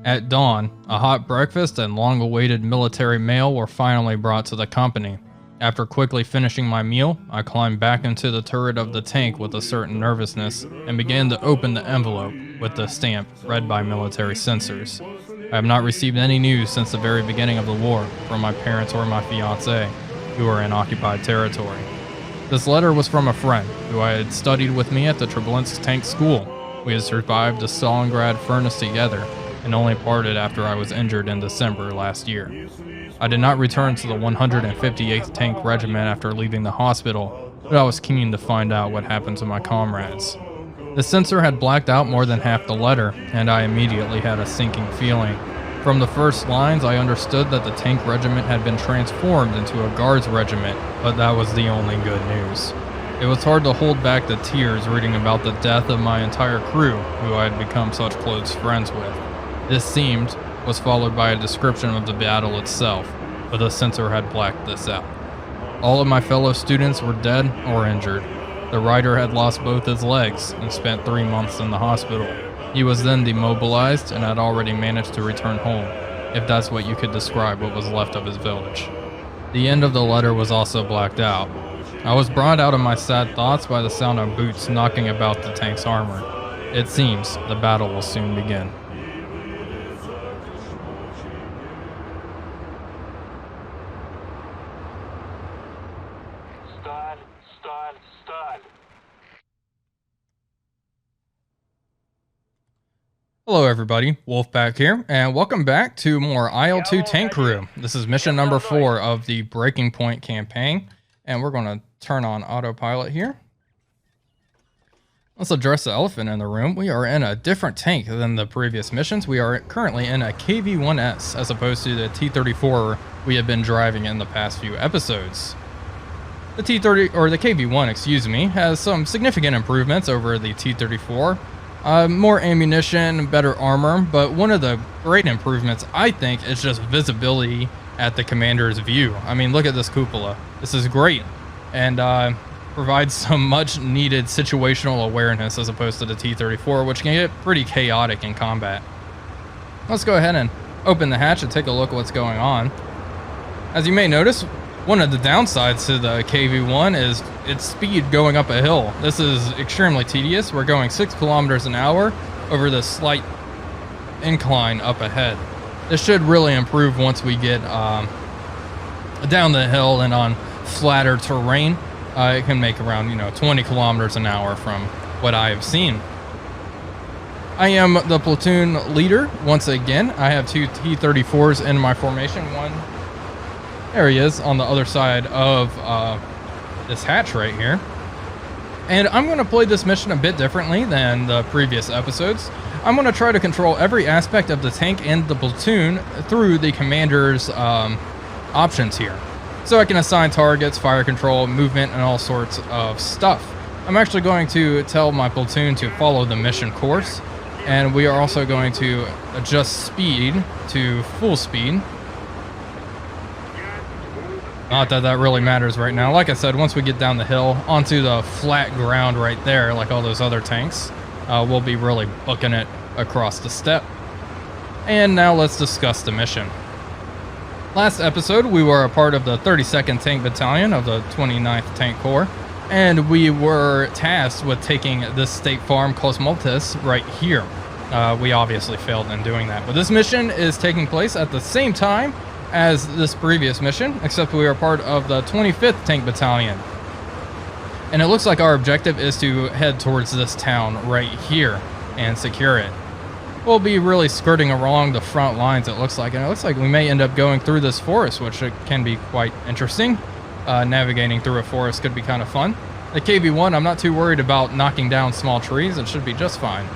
At dawn, a hot breakfast and long-awaited military mail were finally brought to the company. After quickly finishing my meal, I climbed back into the turret of the tank with a certain nervousness and began to open the envelope with the stamp read by military censors. I have not received any news since the very beginning of the war from my parents or my fiancée, who are in occupied territory. This letter was from a friend who I had studied with me at the Treblinsk Tank School. We had survived the Stalingrad furnace together and only parted after I was injured in December last year. I did not return to the 158th Tank Regiment after leaving the hospital, but I was keen to find out what happened to my comrades. The censor had blacked out more than half the letter, and I immediately had a sinking feeling. From the first lines, I understood that the Tank Regiment had been transformed into a Guards Regiment, but that was the only good news. It was hard to hold back the tears reading about the death of my entire crew, who I had become such close friends with. This was followed by a description of the battle itself, but the censor had blacked this out. All of my fellow students were dead or injured. The writer had lost both his legs and spent 3 months in the hospital. He was then demobilized and had already managed to return home, if that's what you could describe what was left of his village. The end of the letter was also blacked out. I was brought out of my sad thoughts by the sound of boots knocking about the tank's armor. It seems the battle will soon begin. Hello everybody, Wolfpack here, and welcome back to more IL-2 Tank Crew. This is mission number 4 of the Breaking Point campaign, and we're going to turn on autopilot here. Let's address the elephant in the room. We are in a different tank than the previous missions. We are currently in a KV-1S as opposed to the T-34 we have been driving in the past few episodes. The T-30, or the KV-1, excuse me, has some significant improvements over the T-34. More ammunition, better armor, but one of the great improvements, I think, is just visibility at the commander's view. I mean, look at this cupola. This is great, and provides some much needed situational awareness as opposed to the T-34, which can get pretty chaotic in combat. Let's go ahead and open the hatch and take a look at what's going on. As you may notice, one of the downsides to the KV-1 is its speed going up a hill. This is extremely tedious. We're going 6 kilometers an hour over this slight incline up ahead. This should really improve once we get down the hill and on flatter terrain. It can make around 20 kilometers an hour from what I have seen. I am the platoon leader once again. I have 2 T-34s in my formation. There he is on the other side of this hatch right here. And I'm going to play this mission a bit differently than the previous episodes. I'm going to try to control every aspect of the tank and the platoon through the commander's options here. So I can assign targets, fire control, movement, and all sorts of stuff. I'm actually going to tell my platoon to follow the mission course. And we are also going to adjust speed to full speed. Not that that really matters right now. Like I said, once we get down the hill onto the flat ground right there, like all those other tanks, we'll be really booking it across the steppe. And now let's discuss the mission. Last episode, we were a part of the 32nd Tank Battalion of the 29th Tank Corps, and we were tasked with taking this State Farm Cosmotes right here. We obviously failed in doing that, but this mission is taking place at the same time as this previous mission, except we are part of the 25th Tank Battalion. And it looks like our objective is to head towards this town right here and secure it. We'll be really skirting along the front lines, it looks like, and it looks like we may end up going through this forest, which can be quite interesting. Navigating through a forest could be kind of fun. The KV-1, I'm not too worried about knocking down small trees. It should be just fine.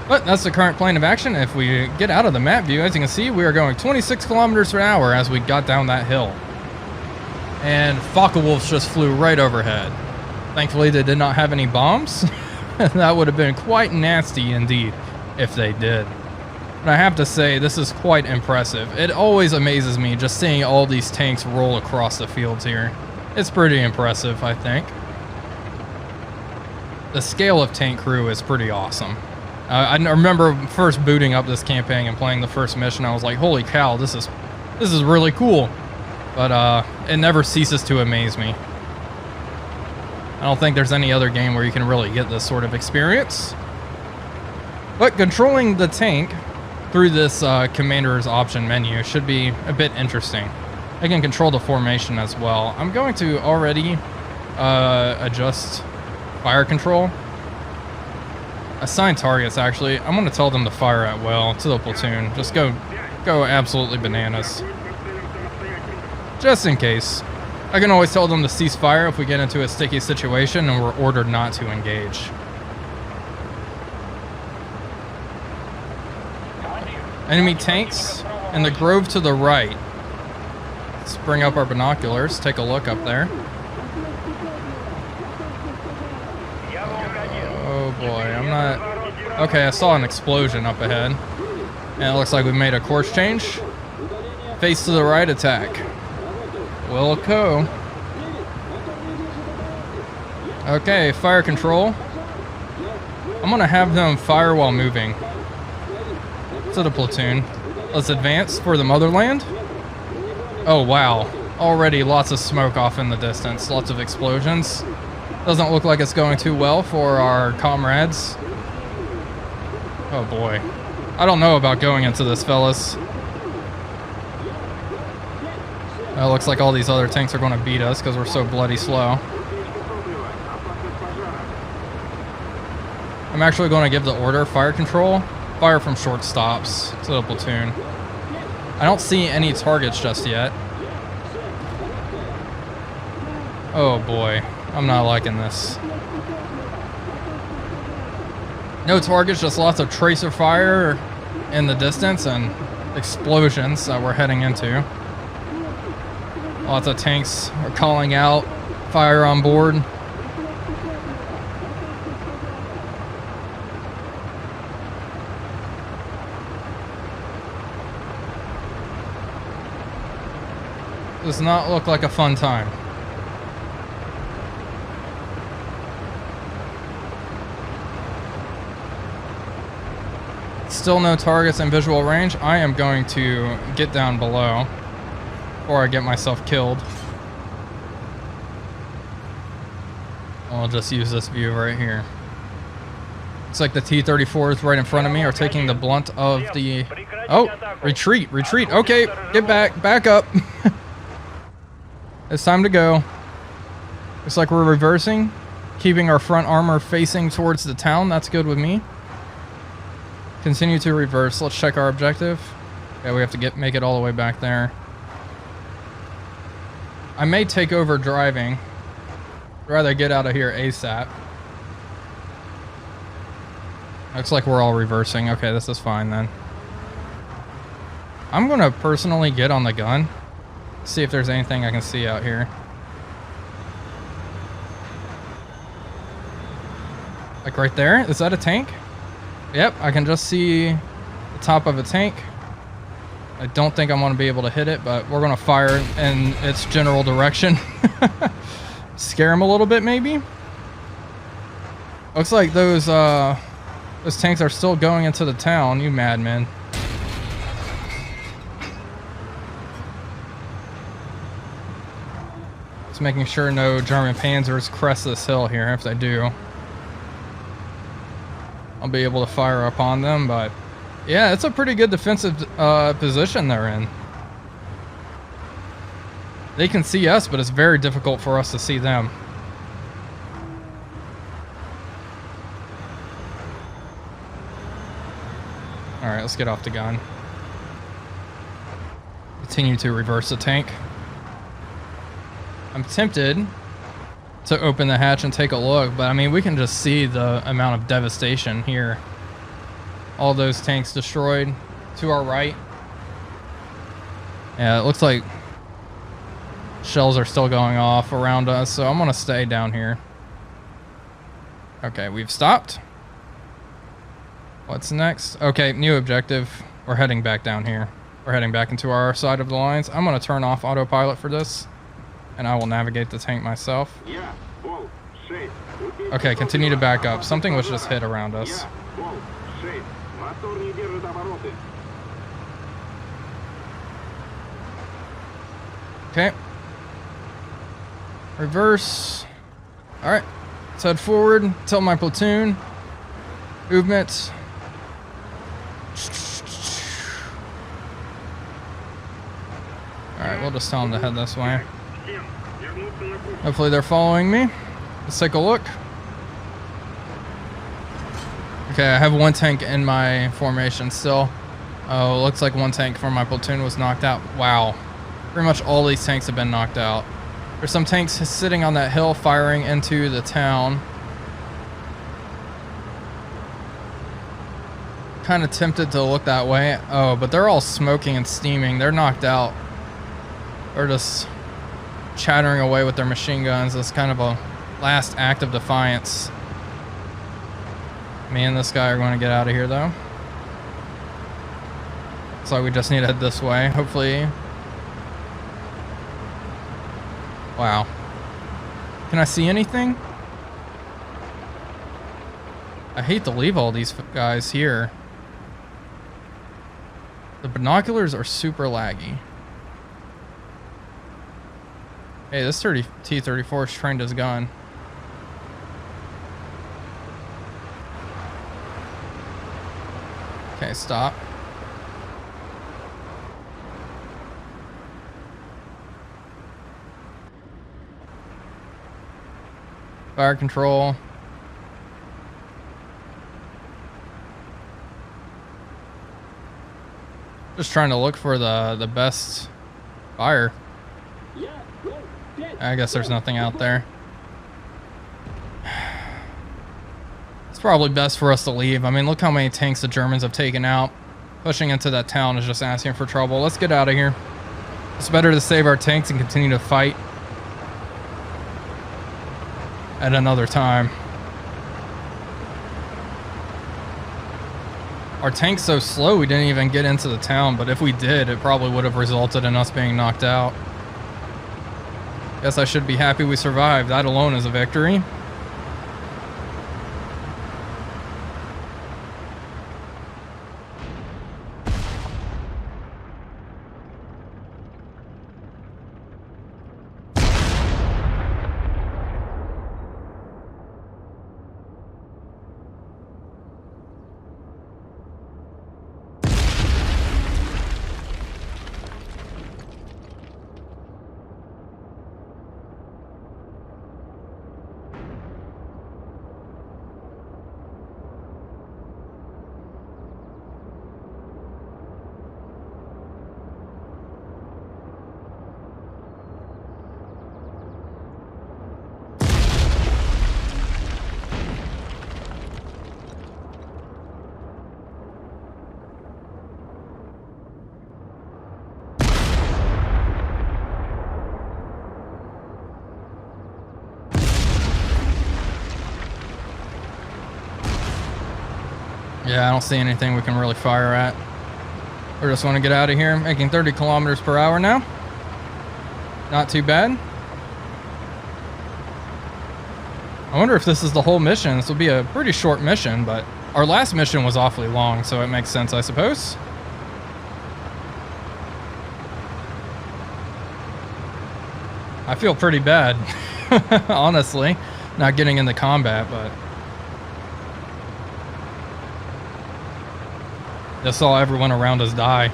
But that's the current plan of action. If we get out of the map view, as you can see, we are going 26 kilometers per hour as we got down that hill. And Focke-Wulfs just flew right overhead. Thankfully, they did not have any bombs. That would have been quite nasty indeed if they did. But I have to say, this is quite impressive. It always amazes me just seeing all these tanks roll across the fields here. It's pretty impressive, I think. The scale of Tank Crew is pretty awesome. I remember first booting up this campaign and playing the first mission. I was like, holy cow, this is really cool. But it never ceases to amaze me. I don't think there's any other game where you can really get this sort of experience. But controlling the tank through this commander's option menu should be a bit interesting. I can control the formation as well. I'm going to already adjust fire control. Assign targets, actually. I'm going to tell them to fire at will to the platoon. Just go absolutely bananas. Just in case. I can always tell them to cease fire if we get into a sticky situation and we're ordered not to engage. Enemy tanks in the grove to the right. Let's bring up our binoculars, take a look up there. Oh boy, I'm not... Okay, I saw an explosion up ahead. And it looks like we made a course change. Face to the right, attack. Wilco. Okay, fire control. I'm gonna have them fire while moving. To the platoon. Let's advance for the motherland. Oh wow, already lots of smoke off in the distance, lots of explosions. Doesn't look like it's going too well for our comrades. Oh boy, I don't know about going into this, fellas. It looks like all these other tanks are going to beat us because we're so bloody slow. I'm actually going to give the order, fire control, fire from short stops to the platoon. I don't see any targets just yet. Oh boy, I'm not liking this. No targets, just lots of tracer fire in the distance and explosions that we're heading into. Lots of tanks are calling out, fire on board. Does not look like a fun time. Still no targets in visual range. I am going to get down below before I get myself killed. I'll just use this view right here. Looks like the T-34s right in front of me are taking the blunt of the... Oh, retreat, retreat. Okay, get back up. It's time to go. Looks like we're reversing, keeping our front armor facing towards the town. That's good with me. Continue to reverse. Let's check our objective. Okay, we have to make it all the way back there. I may take over driving. I'd rather get out of here ASAP. Looks like we're all reversing. Okay, this is fine then. I'm going to personally get on the gun. See if there's anything I can see out here. Like right there? Is that a tank? Yep, I can just see the top of a tank. I don't think I'm going to be able to hit it, but we're going to fire in its general direction. Scare him a little bit, maybe? Looks like those tanks are still going into the town, you madmen. Just making sure no German Panzers crest this hill here. If they do, I'll be able to fire upon them, but yeah, it's a pretty good defensive position they're in. They can see us, but it's very difficult for us to see them. Alright, let's get off the gun. Continue to reverse the tank. I'm tempted to open the hatch and take a look, but I mean, we can just see the amount of devastation here. All those tanks destroyed to our right. Yeah, it looks like shells are still going off around us, so I'm gonna stay down here. Okay, we've stopped. What's next? Okay, new objective. We're heading back down here. We're heading back into our side of the lines. I'm gonna turn off autopilot for this, and I will navigate the tank myself. Okay, continue to back up. Something was just hit around us. Okay. Reverse. Alright. Let's head forward. Tell my platoon. Movement. Alright, we'll just tell them to head this way. Hopefully they're following me. Let's take a look. Okay, I have one tank in my formation still. Oh, looks like one tank from my platoon was knocked out. Wow. Pretty much all these tanks have been knocked out. There's some tanks sitting on that hill firing into the town. Kind of tempted to look that way. Oh, but they're all smoking and steaming. They're knocked out. They're just chattering away with their machine guns. It's kind of a last act of defiance. Me and this guy are going to get out of here, though. So we just need to head this way. Hopefully. Wow. Can I see anything? I hate to leave all these guys here. The binoculars are super laggy. Hey, this T-34 is trained his gun. Okay, stop. Fire control. Just trying to look for the best fire. I guess there's nothing out there. It's probably best for us to leave. I mean, look how many tanks the Germans have taken out. Pushing into that town is just asking for trouble. Let's get out of here. It's better to save our tanks and continue to fight at another time. Our tank's so slow we didn't even get into the town, but if we did, it probably would have resulted in us being knocked out. Guess I should be happy we survived. That alone is a victory. Yeah, I don't see anything we can really fire at. We just want to get out of here. Making 30 kilometers per hour now. Not too bad. I wonder if this is the whole mission. This will be a pretty short mission, but our last mission was awfully long, so it makes sense, I suppose. I feel pretty bad, honestly, not getting into combat, but just saw everyone around us die.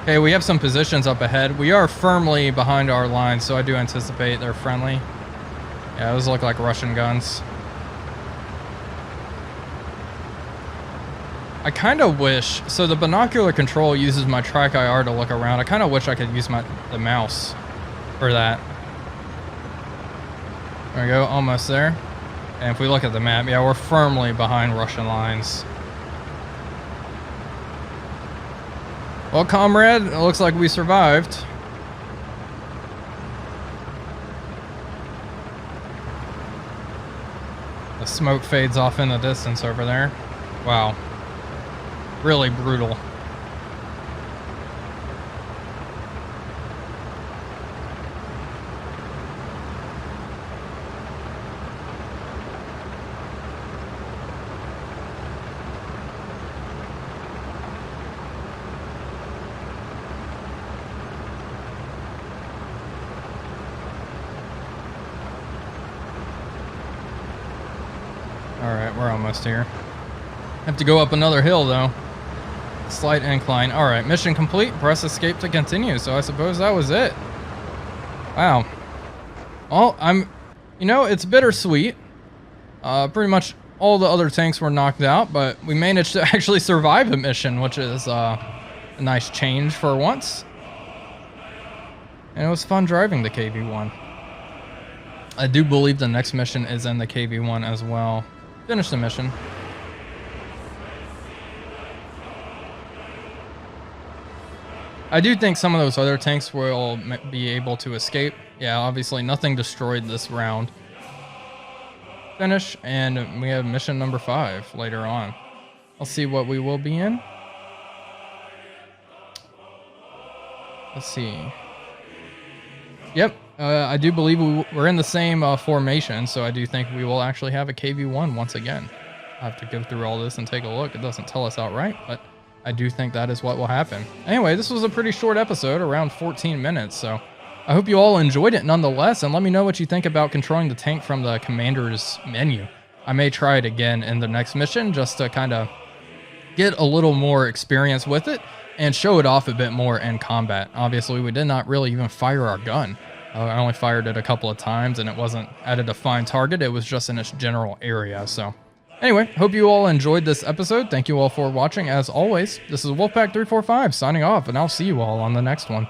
Okay, we have some positions up ahead. We are firmly behind our lines, so I do anticipate they're friendly. Yeah, those look like Russian guns. I kind of wish, so the binocular control uses my track IR to look around. I kind of wish I could use the mouse for that. There we go, almost there. And if we look at the map, yeah, we're firmly behind Russian lines. Well, comrade, it looks like we survived. The smoke fades off in the distance over there. Wow. Really brutal. Alright, we're almost here. Have to go up another hill, though. Slight incline. Alright, mission complete. Press escape to continue. So I suppose that was it. Wow. Well, you know, it's bittersweet. Pretty much all the other tanks were knocked out, but we managed to actually survive a mission, which is a nice change for once. And it was fun driving the KV-1. I do believe the next mission is in the KV-1 as well. Finish the mission. I do think some of those other tanks will be able to escape. Yeah, obviously nothing destroyed this round. Finish, and we have mission number 5 later on. I'll see what we will be in. Let's see. Yep, I do believe we're in the same formation, so I do think we will actually have a KV-1 once again. I have to go through all this and take a look. It doesn't tell us outright, but I do think that is what will happen. Anyway, this was a pretty short episode, around 14 minutes, so I hope you all enjoyed it nonetheless, and let me know what you think about controlling the tank from the commander's menu. I may try it again in the next mission just to kind of get a little more experience with it and show it off a bit more in combat. Obviously, we did not really even fire our gun. I only fired it a couple of times, and it wasn't at a defined target. It was just in its general area, so... Anyway, hope you all enjoyed this episode. Thank you all for watching. As always, this is Wolfpack345 signing off, and I'll see you all on the next one.